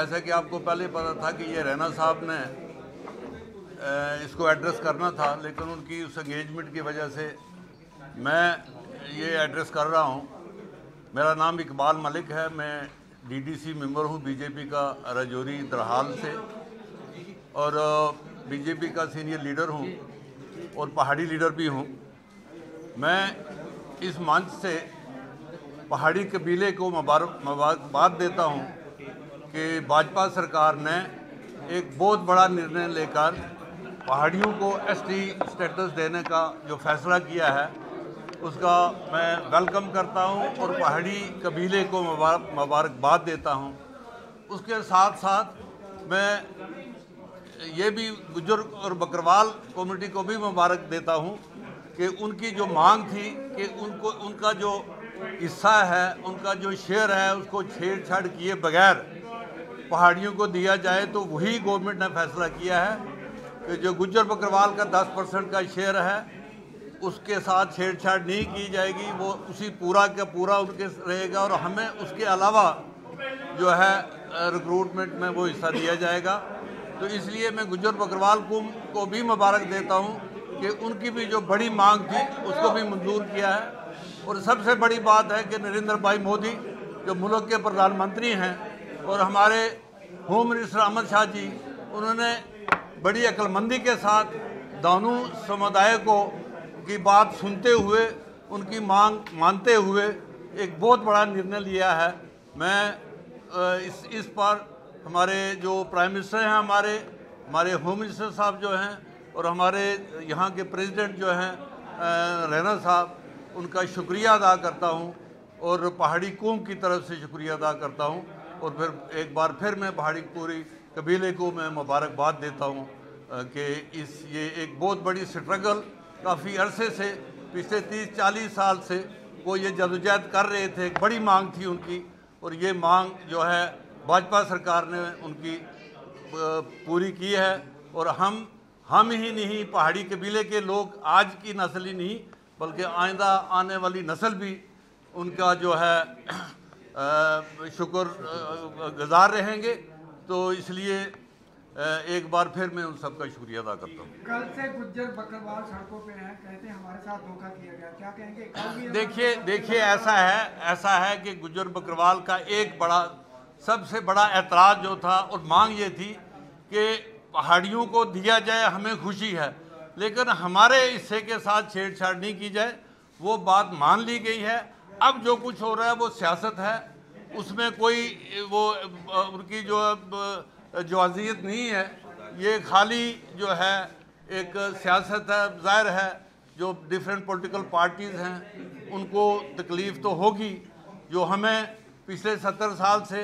जैसा कि आपको पहले पता था कि ये रैना साहब ने इसको एड्रेस करना था, लेकिन उनकी उस एंगेजमेंट की वजह से मैं ये एड्रेस कर रहा हूँ। मेरा नाम इकबाल मलिक है, मैं डीडीसी मेंबर हूँ बीजेपी का राजौरी दरहाल से, और बीजेपी का सीनियर लीडर हूँ और पहाड़ी लीडर भी हूँ। मैं इस मंच से पहाड़ी कबीले को मुबारकबाद देता हूँ कि भाजपा सरकार ने एक बहुत बड़ा निर्णय लेकर पहाड़ियों को एसटी स्टेटस देने का जो फैसला किया है उसका मैं वेलकम करता हूं और पहाड़ी कबीले को मुबारकबाद देता हूं। उसके साथ साथ मैं ये भी गुज्जर और बकरवाल कम्युनिटी को भी मुबारक देता हूं कि उनकी जो मांग थी कि उनका जो हिस्सा है, उनका जो शेयर है, उसको छेड़छाड़ किए बगैर पहाड़ियों को दिया जाए, तो वही गवर्नमेंट ने फैसला किया है कि जो गुज्जर बकरवाल का 10% का शेयर है उसके साथ छेड़छाड़ नहीं की जाएगी, वो उसी पूरा का पूरा उनके रहेगा और हमें उसके अलावा जो है रिक्रूटमेंट में वो हिस्सा दिया जाएगा। तो इसलिए मैं गुज्जर बकरवाल को भी मुबारक देता हूँ कि उनकी भी जो बड़ी मांग थी उसको भी मंजूर किया है। और सबसे बड़ी बात है कि नरेंद्र भाई मोदी जो मुल्क के प्रधानमंत्री हैं और हमारे होम मिनिस्टर अमित शाह जी, उन्होंने बड़ी अक्लमंदी के साथ दोनों समुदाय को की बात सुनते हुए उनकी मांग मानते हुए एक बहुत बड़ा निर्णय लिया है। मैं इस पर हमारे जो प्राइम मिनिस्टर हैं, हमारे होम मिनिस्टर साहब जो हैं और हमारे यहाँ के प्रेसिडेंट जो हैं रैना साहब, उनका शुक्रिया अदा करता हूँ और पहाड़ी कौम की तरफ से शुक्रिया अदा करता हूँ। और फिर एक बार फिर मैं पहाड़ी पूरी कबीले को मैं मुबारकबाद देता हूँ कि ये एक बहुत बड़ी स्ट्रगल काफ़ी अरसे से पिछले 30-40 साल से वो ये जदोजहद कर रहे थे, एक बड़ी मांग थी उनकी, और ये मांग जो है भाजपा सरकार ने उनकी पूरी की है। और हम ही नहीं, पहाड़ी कबीले के लोग, आज की नस्ल ही नहीं बल्कि आइंदा आने वाली नस्ल भी उनका जो है शुक्र गुजार रहेंगे। तो इसलिए एक बार फिर मैं उन सबका शुक्रिया अदा करता हूँ। कल से गुज्जर बकरवाल सड़कों पे हैं, कहते हैं हमारे साथ धोखा किया गया, क्या कहेंगे? देखिए ऐसा है कि गुज्जर बकरवाल का एक सबसे बड़ा एतराज़ जो था और मांग ये थी कि पहाड़ियों को दिया जाए, हमें खुशी है, लेकिन हमारे हिस्से के साथ छेड़छाड़ नहीं की जाए। वो बात मान ली गई है। अब जो कुछ हो रहा है वो सियासत है, उसमें कोई वो उनकी जो अज़ियत नहीं है, ये खाली जो है एक सियासत है। ज़ाहिर है जो डिफरेंट पॉलिटिकल पार्टीज़ हैं उनको तकलीफ़ तो होगी, जो हमें पिछले 70 साल से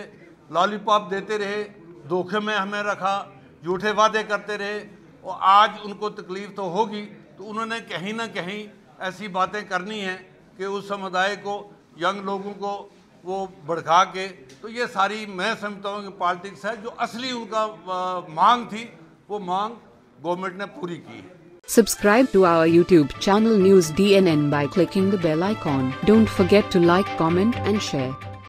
लॉलीपॉप देते रहे, धोखे में हमें रखा, झूठे वादे करते रहे, और आज उनको तकलीफ़ तो होगी। तो उन्होंने कहीं ना कहीं ऐसी बातें करनी है कि उस समुदाय को, यंग लोगों को वो भड़का के, तो ये सारी मैं समझता हूँ कि पॉलिटिक्स है। जो असली उनका मांग थी वो मांग गवर्नमेंट ने पूरी की है। Subscribe to our YouTube channel News DNN by clicking the bell icon. Don't forget to like, comment and share.